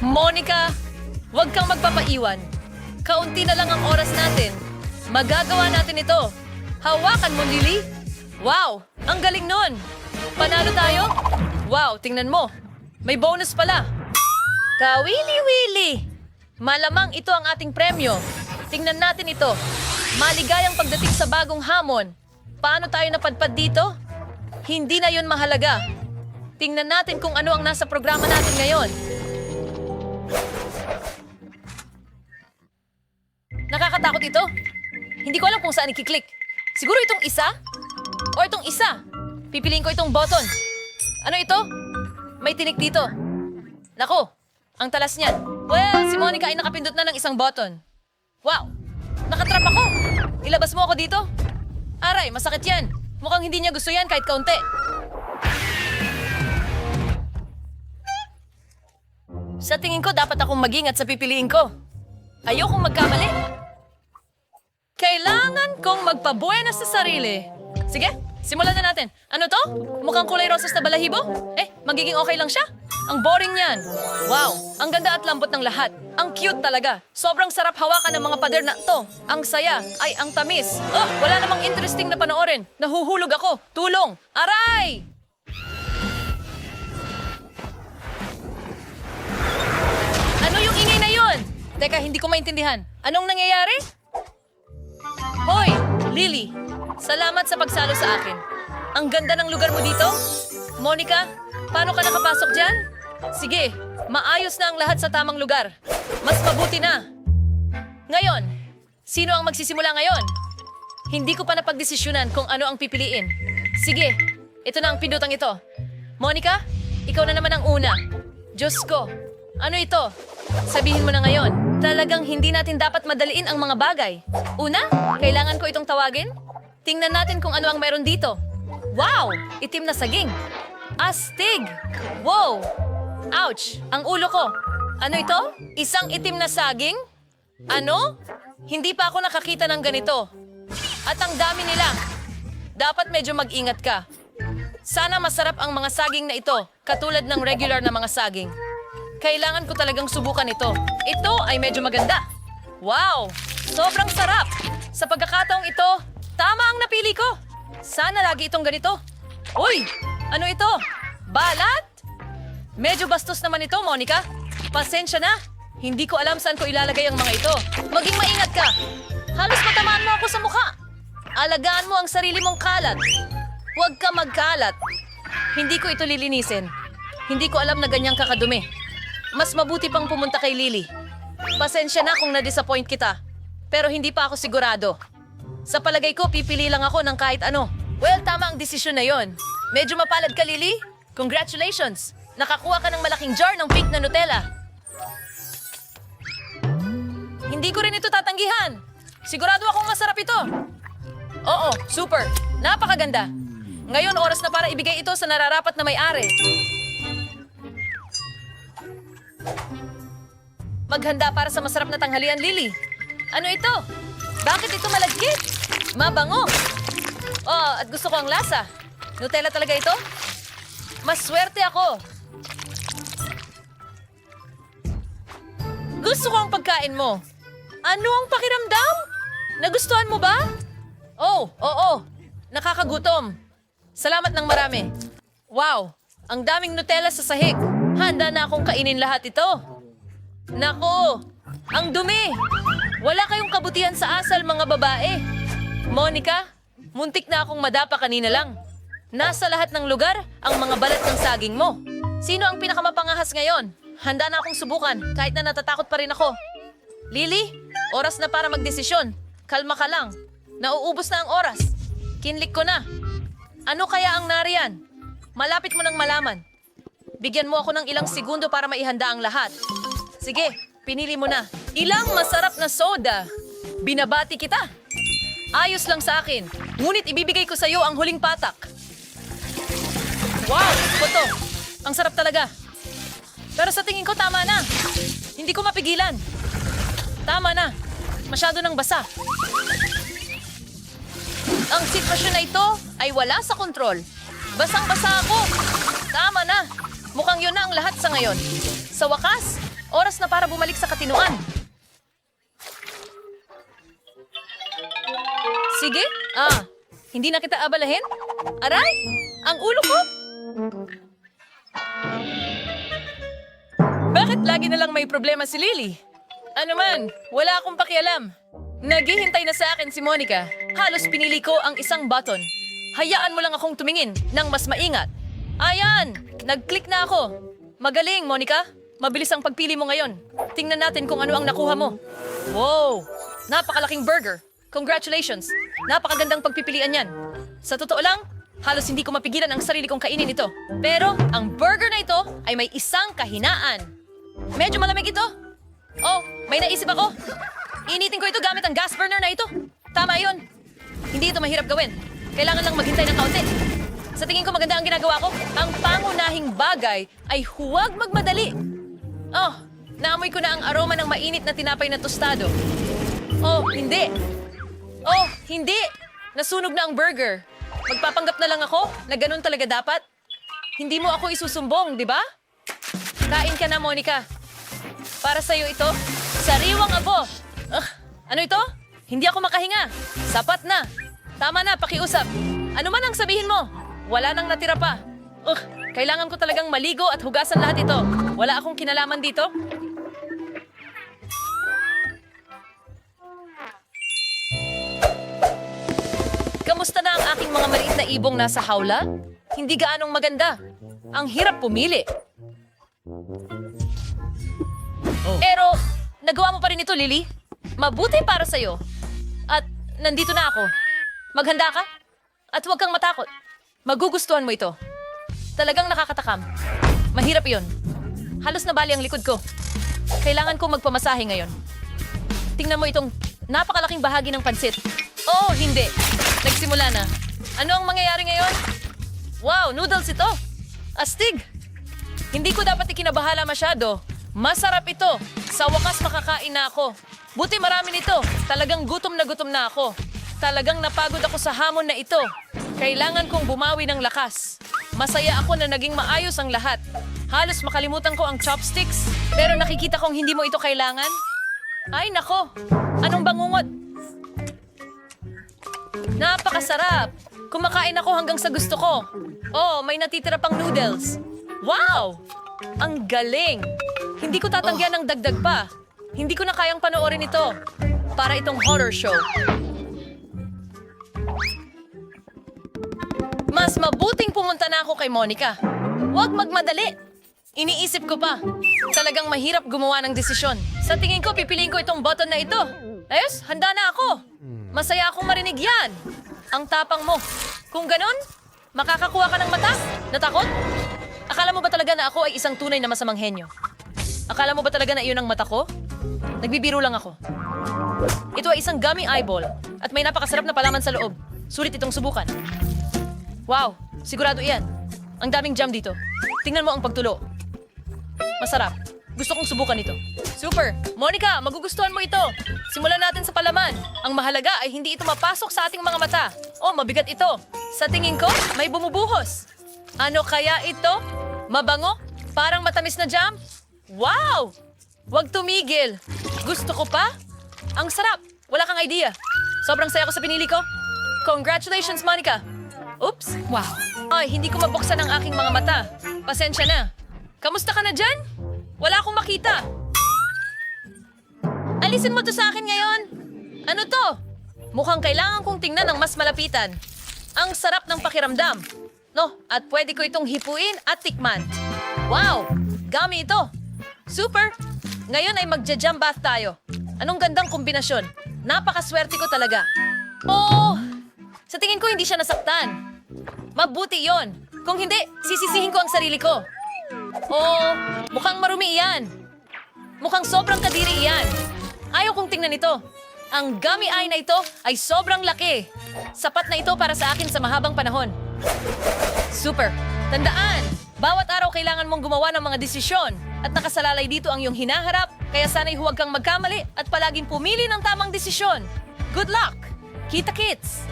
Monica, huwag kang magpapaiwan. Kaunti na lang ang oras natin. Magagawa natin ito. Hawakan mo, Lily. Wow, ang galing nun. Panalo tayo? Wow, tingnan mo. May bonus pala. Kawili-wili. Malamang ito ang ating premyo. Tingnan natin ito. Maligayang pagdating sa bagong hamon. Paano tayo napadpad dito? Hindi na yun mahalaga. Tingnan natin kung ano ang nasa programa natin ngayon. Nakakatakot ito. Hindi ko alam kung saan ikiklik. Siguro itong isa? O itong isa? Pipiliin ko itong button. Ano ito? May tinik dito. Nako, ang talas niyan. Well, si Monica ay nakapindot na ng isang button. Wow, nakatrap ako. Ilabas mo ako dito. Aray, masakit yan. Mukhang hindi niya gusto yan kahit kaunti. Sa tingin ko, dapat akong mag-ingat sa pipiliin ko. Ayokong magkamali. Kailangan kong magpabuenas sa sarili. Sige, simulan na natin. Ano to? Mukhang kulay rosas na balahibo? Magiging okay lang siya? Ang boring niyan. Wow, ang ganda at lambot ng lahat. Ang cute talaga. Sobrang sarap hawakan ng mga pader na to. Ang saya, ay ang tamis. Oh, wala namang interesting na panoorin. Nahuhulog ako. Tulong! Aray! Ano yung ingay na yun? Teka, hindi ko maintindihan. Anong nangyayari? Hoy, Lily. Salamat sa pagsalo sa akin. Ang ganda ng lugar mo dito. Monica, paano ka nakapasok dyan? Sige, maayos na ang lahat sa tamang lugar. Mas mabuti na. Ngayon, sino ang magsisimula ngayon? Hindi ko pa napagdesisyonan kung ano ang pipiliin. Sige, ito na ang pindutang ito. Monica, ikaw na naman ang una. Diyos ko, ano ito? Sabihin mo na ngayon. Talagang hindi natin dapat madaliin ang mga bagay. Una, kailangan ko itong tawagin. Tingnan natin kung ano ang meron dito. Wow! Itim na saging. Astig! Wow! Ouch! Ang ulo ko. Ano ito? Isang itim na saging? Ano? Hindi pa ako nakakita ng ganito. At ang dami nila. Dapat medyo mag-ingat ka. Sana masarap ang mga saging na ito, katulad ng regular na mga saging. Kailangan ko talagang subukan ito. Ito ay medyo maganda. Wow! Sobrang sarap! Sa pagkakataong ito, tama ang napili ko. Sana lagi itong ganito. Uy! Ano ito? Balat? Medyo bastos naman ito, Monica. Pasensya na. Hindi ko alam saan ko ilalagay ang mga ito. Maging maingat ka. Halos matamaan mo ako sa mukha. Alagaan mo ang sarili mong kalat. Huwag ka magkalat. Hindi ko ito lilinisin. Hindi ko alam na ganyang kakadumi. Mas mabuti pang pumunta kay Lily. Pasensya na kung na-disappoint kita. Pero hindi pa ako sigurado. Sa palagay ko, pipili lang ako ng kahit ano. Well, tama ang desisyon na yon. Medyo mapalad ka, Lily. Congratulations! Nakakuha ka ng malaking jar ng pink na Nutella. Hindi ko rin ito tatanggihan. Sigurado akong masarap ito. Oo, super. Napakaganda. Ngayon, oras na para ibigay ito sa nararapat na may-ari. Maghanda para sa masarap na tanghalian, Lily. Ano ito? Bakit ito malagkit? Mabango. Oh, at gusto ko ang lasa. Nutella talaga ito? Mas swerte ako. Gusto ko ang pagkain mo. Ano ang pakiramdam? Nagustuhan mo ba? Oh, oo. Nakakagutom. Salamat ng marami. Wow, ang daming Nutella sa sahig. Handa na akong kainin lahat ito. Naku, ang dumi. Wala kayong kabutihan sa asal, mga babae. Monica, muntik na akong madapa kanina lang. Nasa lahat ng lugar ang mga balat ng saging mo. Sino ang pinakamapangahas ngayon? Handa na akong subukan kahit na natatakot pa rin ako. Lily, oras na para magdesisyon. Kalma ka lang. Nauubos na ang oras. Kinlik ko na. Ano kaya ang nariyan? Malapit mo nang malaman. Bigyan mo ako ng ilang segundo para maihanda ang lahat. Sige, pinili mo na. Ilang masarap na soda. Binabati kita. Ayos lang sa akin. Ngunit ibibigay ko sa iyo ang huling patak. Wow! Ito. Ang sarap talaga. Pero sa tingin ko tama na. Hindi ko mapigilan. Tama na. Masyado nang basa. Ang sitwasyon na ito ay wala sa kontrol. Basang-basa ako. Tama na. Mukhang yun na ang lahat sa ngayon. Sa wakas, Oras na para bumalik sa katinuan. Sige, hindi na kita abalahin? Aray, ang ulo ko! Bakit lagi na lang may problema si Lily? Ano man, wala akong pakialam. Naghihintay na sa akin si Monica. Halos pinili ko ang isang button. Hayaan mo lang akong tumingin ng mas maingat. Ayan! Nag-click na ako. Magaling, Monica. Mabilis ang pagpili mo ngayon. Tingnan natin kung ano ang nakuha mo. Wow! Napakalaking burger. Congratulations! Napakagandang pagpipilian yan. Sa totoo lang, halos hindi ko mapigilan ang sarili kong kainin ito. Pero ang burger na ito ay may isang kahinaan. Medyo malamig ito. Oh, may naisip ako. Initin ko ito gamit ang gas burner na ito. Tama yun. Hindi ito mahirap gawin. Kailangan lang maghintay ng kaunti. Sa tingin ko maganda ang ginagawa ko. Ang pangunahing bagay ay huwag magmadali. Oh, naamoy ko na ang aroma ng mainit na tinapay na tostado. Oh, hindi. Oh, hindi. Nasunog na ang burger. Magpapanggap na lang ako na ganun talaga dapat. Hindi mo ako isusumbong, di ba? Kain ka na, Monica. Para sa'yo ito, sariwang abo. Ano ito? Hindi ako makahinga. Sapat na. Tama na, pakiusap. Ano man ang sabihin mo, wala nang natira pa. Kailangan ko talagang maligo at hugasan lahat ito. Wala akong kinalaman dito. Kamusta na ang aking mga maliit na ibong nasa hawla? Hindi gaanong maganda. Ang hirap pumili. Pero, nagawa mo pa rin ito, Lily. Mabuti para sa'yo. At nandito na ako. Maghanda ka? At huwag kang matakot. Magugustuhan mo ito. Talagang nakakatakam. Mahirap iyon. Halos nabali ang likod ko. Kailangan kong magpamasahe ngayon. Tingnan mo itong napakalaking bahagi ng pansit. Oh, hindi. Nagsimula na. Ano ang mangyayari ngayon? Wow, noodles ito. Astig. Hindi ko dapat ikinabahala masyado. Masarap ito. Sa wakas makakain na ako. Buti marami nito. Talagang gutom na ako. Talagang napagod ako sa hamon na ito. Kailangan kong bumawi ng lakas. Masaya ako na naging maayos ang lahat. Halos makalimutan ko ang chopsticks. Pero nakikita kong hindi mo ito kailangan. Ay nako, anong bangungot? Napakasarap. Kumakain ako hanggang sa gusto ko. Oh, may natitira pang noodles. Wow! Ang galing! Hindi ko tatanggihan ng dagdag pa. Hindi ko na kayang panoorin ito. Para itong horror show. Mas mabuting pumunta na ako kay Monica. Huwag magmadali. Iniisip ko pa. Talagang mahirap gumawa ng desisyon. Sa tingin ko, pipiliin ko itong button na ito. Ayos, handa na ako. Masaya akong marinig yan. Ang tapang mo. Kung ganon, makakakuha ka ng mata? Natakot? Akala mo ba talaga na ako ay isang tunay na masamang henyo? Akala mo ba talaga na iyon ang mata ko? Nagbibiro lang ako. Ito ay isang gummy eyeball at may napakasarap na palaman sa loob. Sulit itong subukan. Wow, sigurado iyan. Ang daming jam dito. Tingnan mo ang pagtulo. Masarap. Gusto kong subukan ito. Super! Monica, magugustuhan mo ito. Simulan natin sa palaman. Ang mahalaga ay hindi ito mapasok sa ating mga mata. Oh, mabigat ito. Sa tingin ko, may bumubuhos. Ano kaya ito? Mabango? Parang matamis na jam? Wow! Huwag tumigil. Gusto ko pa? Ang sarap. Wala kang idea. Sobrang saya ko sa pinili ko. Congratulations, Monica. Oops. Wow. Ay, hindi ko mabuksan ang aking mga mata. Pasensya na. Kamusta ka na dyan? Wala akong makita. Alisin mo to sa akin ngayon. Ano to? Mukhang kailangan kong tingnan ng mas malapitan. Ang sarap ng pakiramdam. No, at pwede ko itong hipuin at tikman. Wow! Gummy ito. Super! Ngayon ay magja-jam bath tayo. Anong gandang kombinasyon. Napakaswerte ko talaga. Oh! Sa tingin ko hindi siya nasaktan. Mabuti yon. Kung hindi, sisisihin ko ang sarili ko. Oh, mukhang marumi iyan. Mukhang sobrang kadiri iyan. Ayaw kong tingnan ito. Ang gummy eye na ito ay sobrang laki. Sapat na ito para sa akin sa mahabang panahon. Super! Tandaan, bawat araw kailangan mong gumawa ng mga desisyon at nakasalalay dito ang iyong hinaharap, kaya sana'y huwag kang magkamali at palaging pumili ng tamang desisyon. Good luck! Kita-kits!